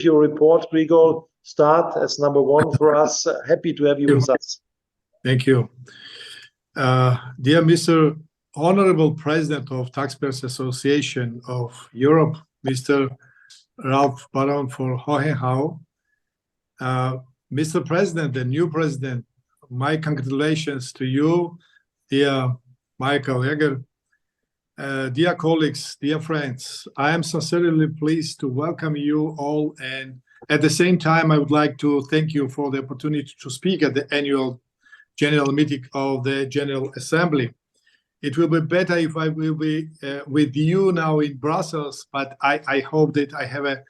your report, Grigol. Start as number one for us. Happy to have you with us. Thank you. Dear Mr. Honorable President of Taxpayers Association of Europe, Mr. Ralph Baron for Hohenhau, Mr. President, the new president, my congratulations to you, dear Michael Egger, dear colleagues, dear friends. I am sincerely pleased to welcome you all, and at the same time, I would like to thank you for the opportunity to speak at the annual general meeting of the General Assembly. It will be better if I will be with you now in Brussels, but I hope that I have a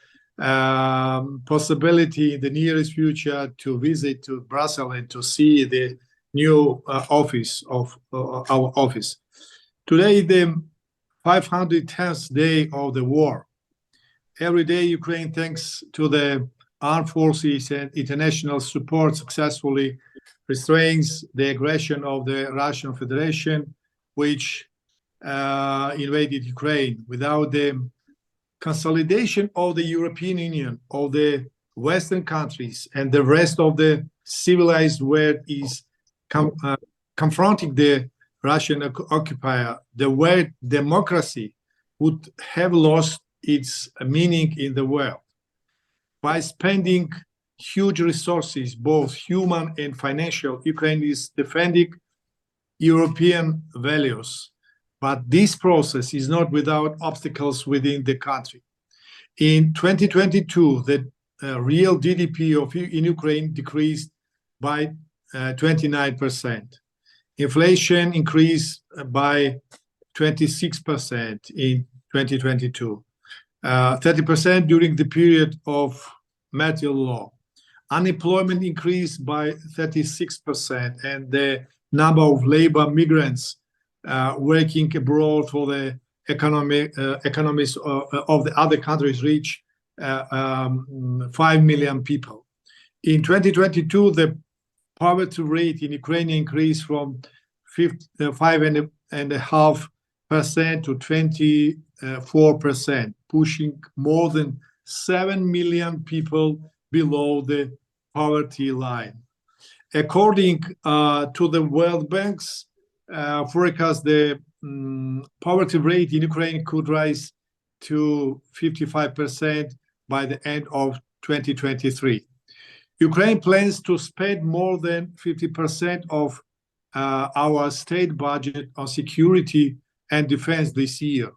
possibility in the nearest future to visit to Brussels and to see the new office of our office. Today, the 510th day of the war. Every day, Ukraine, thanks to the armed forces and international support, successfully restrains the aggression of the Russian Federation, which invaded Ukraine. Without the consolidation of the European Union, of the Western countries, and the rest of the civilized world is confronting the Russian occupier, the word democracy would have lost its meaning in the world. By spending huge resources, both human and financial, Ukraine is defending European values. But this process is not without obstacles within the country. In 2022, the real GDP in Ukraine decreased by 29%. Inflation increased by 26% in 2022, 30% during the period of martial law. Unemployment increased by 36%, and the number of labor migrants working abroad for the economies of the other countries reached 5 million people. In 2022, the poverty rate in Ukraine increased from 5.5% to 24%, pushing more than 7 million people below the poverty line. According to the World Bank's forecast, the poverty rate in Ukraine could rise to 55% by the end of 2023. Ukraine plans to spend more than 50% of our state budget on security and defense this year.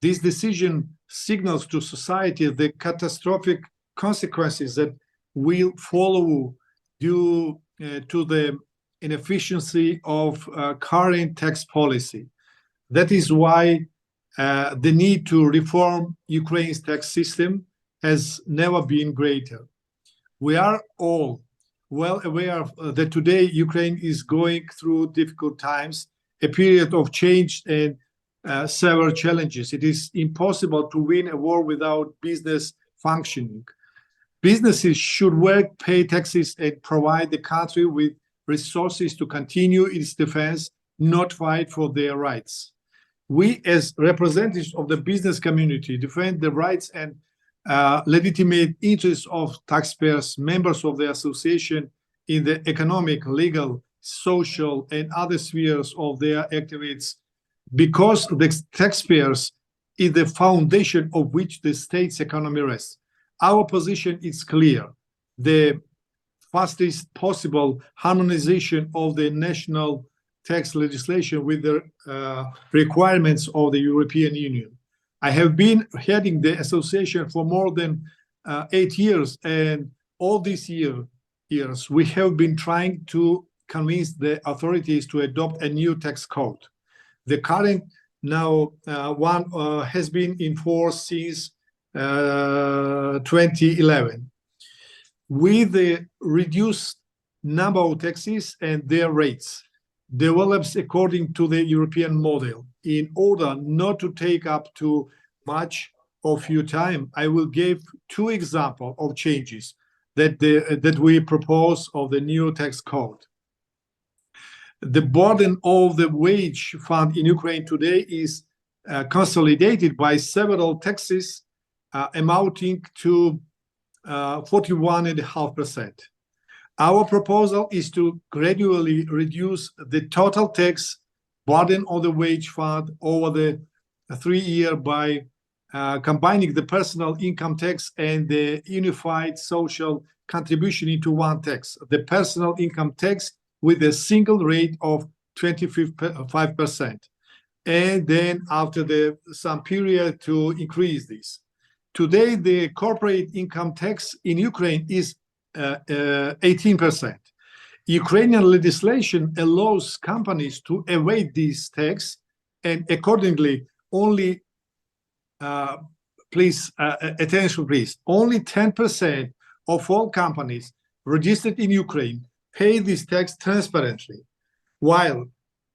This decision signals to society the catastrophic consequences that will follow due to the inefficiency of current tax policy. That is why the need to reform Ukraine's tax system has never been greater. We are all well aware that today Ukraine is going through difficult times, a period of change and several challenges. It is impossible to win a war without business functioning. Businesses should work, pay taxes, and provide the country with resources to continue its defense, not fight for their rights. We, as representatives of the business community, defend the rights and legitimate interests of taxpayers, members of the association in the economic, legal, social, and other spheres of their activities, because the taxpayers is the foundation of which the state's economy rests. Our position is clear. The fastest possible harmonization of the national tax legislation with the requirements of the European Union. I have been heading the association for more than 8 years, and all these years we have been trying to convince the authorities to adopt a new tax code. The current one has been in force since 2011. With the reduced number of taxes and their rates, develops according to the European model. In order not to take up too much of your time, I will give 2 examples of changes that we propose of the new tax code. The burden of the wage fund in Ukraine today is consolidated by several taxes amounting to 41.5%. Our proposal is to gradually reduce the total tax burden on the wage fund over the 3 years by combining the personal income tax and the unified social contribution into one tax. The personal income tax with a single rate of 25%. And then after some period to increase this. Today, the corporate income tax in Ukraine is 18%. Ukrainian legislation allows companies to evade this tax, and accordingly, only, attention please, only 10% of all companies registered in Ukraine pay this tax transparently, while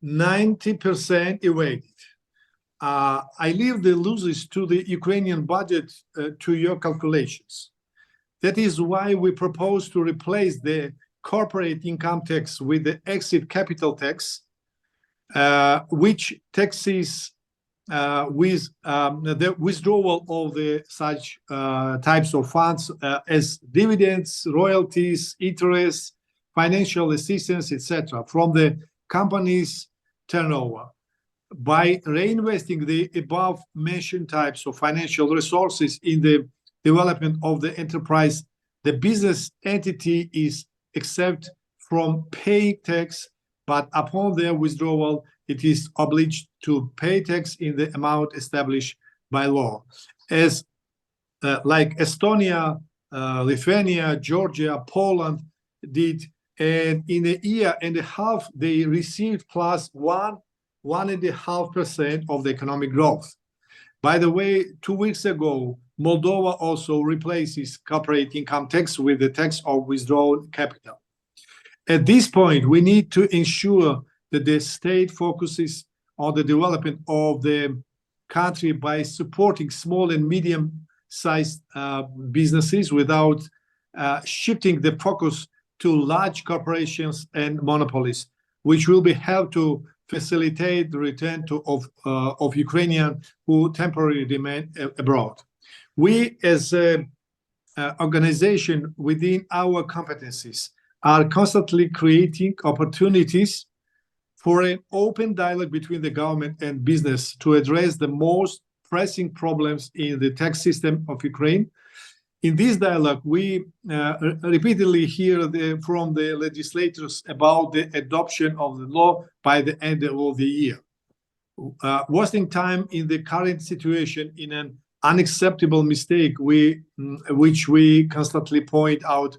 90% evade it. I leave the losses to the Ukrainian budget to your calculations. That is why we propose to replace the corporate income tax with the exit capital tax, which taxes with the withdrawal of the such types of funds as dividends, royalties, interest, financial assistance, etc., from the company's turnover. By reinvesting the above-mentioned types of financial resources in the development of the enterprise, the business entity is exempt from paying tax, but upon their withdrawal, it is obliged to pay tax in the amount established by law. As like Estonia, Lithuania, Georgia, Poland did, and in a year and a half, they received plus 1.5% of the economic growth. By the way, 2 weeks ago, Moldova also replaces corporate income tax with the tax of withdrawn capital. At this point, we need to ensure that the state focuses on the development of the country by supporting small and medium-sized businesses without shifting the focus to large corporations and monopolies, which will be helped to facilitate the return of Ukrainians who temporarily remain abroad. We, as an organization within our competencies, are constantly creating opportunities for an open dialogue between the government and business to address the most pressing problems in the tax system of Ukraine. In this dialogue, we repeatedly hear from the legislators about the adoption of the law by the end of the year. Wasting time in the current situation in an unacceptable mistake, which we constantly point out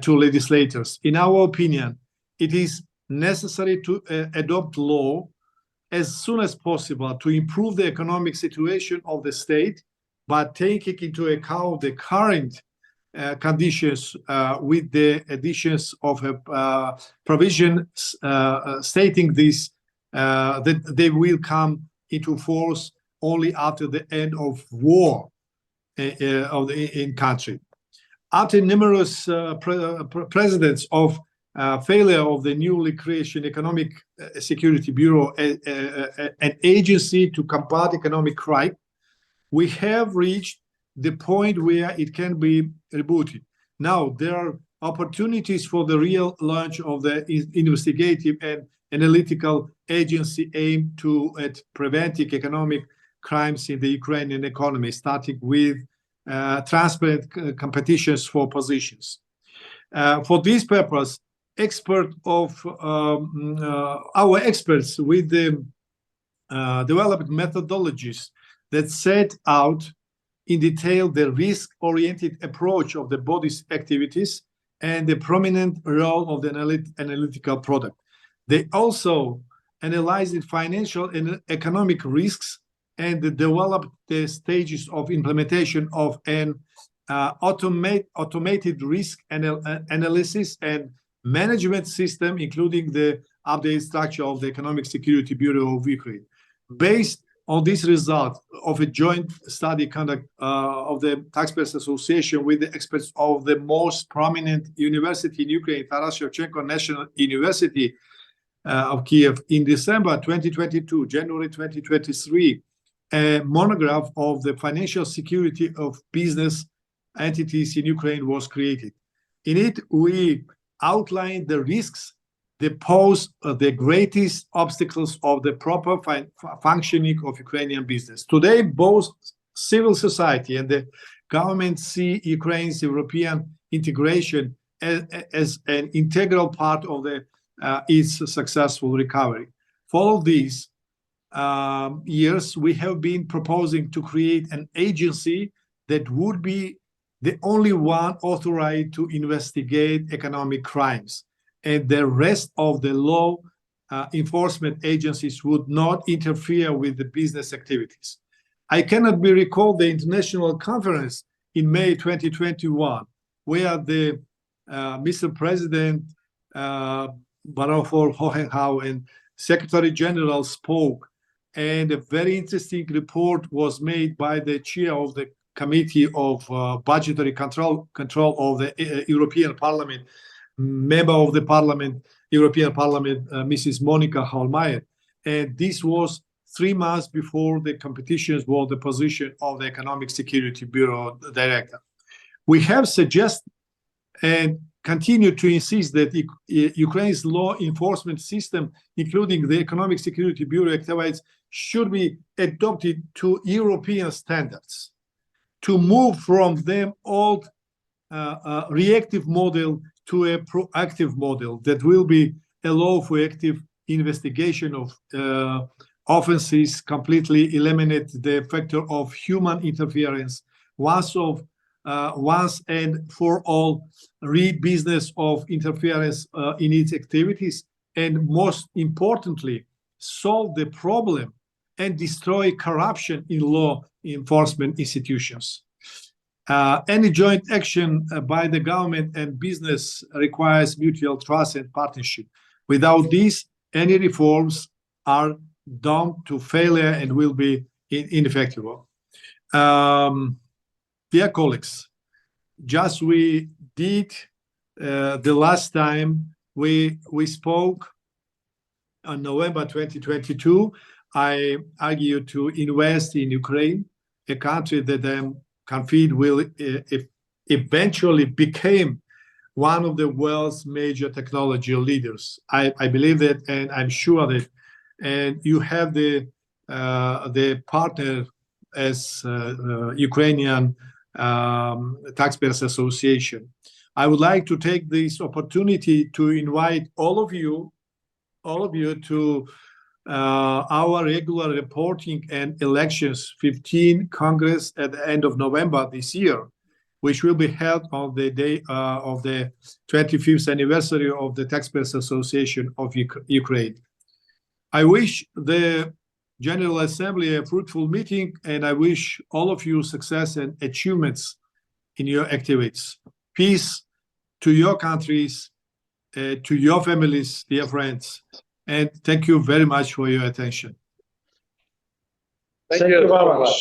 to legislators. In our opinion, it is necessary to adopt law as soon as possible to improve the economic situation of the state, but taking into account the current conditions with the additions of a provision stating this, that they will come into force only after the end of war in country. After numerous presidents of failure of the newly created Economic Security Bureau, an agency to combat economic crime, we have reached the point where it can be rebooted. Now, there are opportunities for the real launch of the investigative and analytical agency aimed at preventing economic crimes in the Ukrainian economy, starting with transparent competitions for positions. For this purpose, our experts with the developed methodologies that set out in detail the risk-oriented approach of the body's activities and the prominent role of the analytical product. They also analyzed the financial and economic risks and developed the stages of implementation of an automated risk analysis and management system, including the updated structure of the Economic Security Bureau of Ukraine. Based on this result of a joint study conduct of the Taxpayers Association with the experts of the most prominent university in Ukraine, Taras Shevchenko National University of Kiev, in December 2022, January 2023, a monograph of the financial security of business entities in Ukraine was created. In it, we outlined the risks that pose the greatest obstacles of the proper functioning of Ukrainian business. Today, both civil society and the government see Ukraine's European integration as an integral part of its successful recovery. For all these years, we have been proposing to create an agency that would be the only one authorized to investigate economic crimes, and the rest of the law enforcement agencies would not interfere with the business activities. I cannot recall the international conference in May 2021, where the Mr. President Barofor Hohenhau and Secretary General spoke, and a very interesting report was made by the chair of the Committee of Budgetary Control of the European Parliament, member of the European Parliament, Mrs. Monica Hohlmeier. And this was 3 months before the competitions was the position of the Economic Security Bureau Director. We have suggested and continue to insist that Ukraine's law enforcement system, including the Economic Security Bureau activities, should be adopted to European standards, to move from the old reactive model to a proactive model that will be allow for active investigation of offenses, completely eliminate the factor of human interference, once and for all business of interference in its activities, and most importantly, solve the problem and destroy corruption in law enforcement institutions. Any joint action by the government and business requires mutual trust and partnership. Without this, any reforms are doomed to failure and will be ineffective. Dear colleagues, just we did the last time we spoke on November 2022, I argued to invest in Ukraine, a country that I'm confident will eventually become one of the world's major technology leaders. I believe that, and I'm sure that, and you have the partner as Ukrainian Taxpayers Association. I would like to take this opportunity to invite all of you to our regular reporting and elections 15 Congress at the end of November this year, which will be held on the day of the 25th anniversary of the Taxpayers Association of Ukraine. I wish the General Assembly a fruitful meeting, and I wish all of you success and achievements in your activities. Peace to your countries, to your families, dear friends, and thank you very much for your attention. Thank you very much.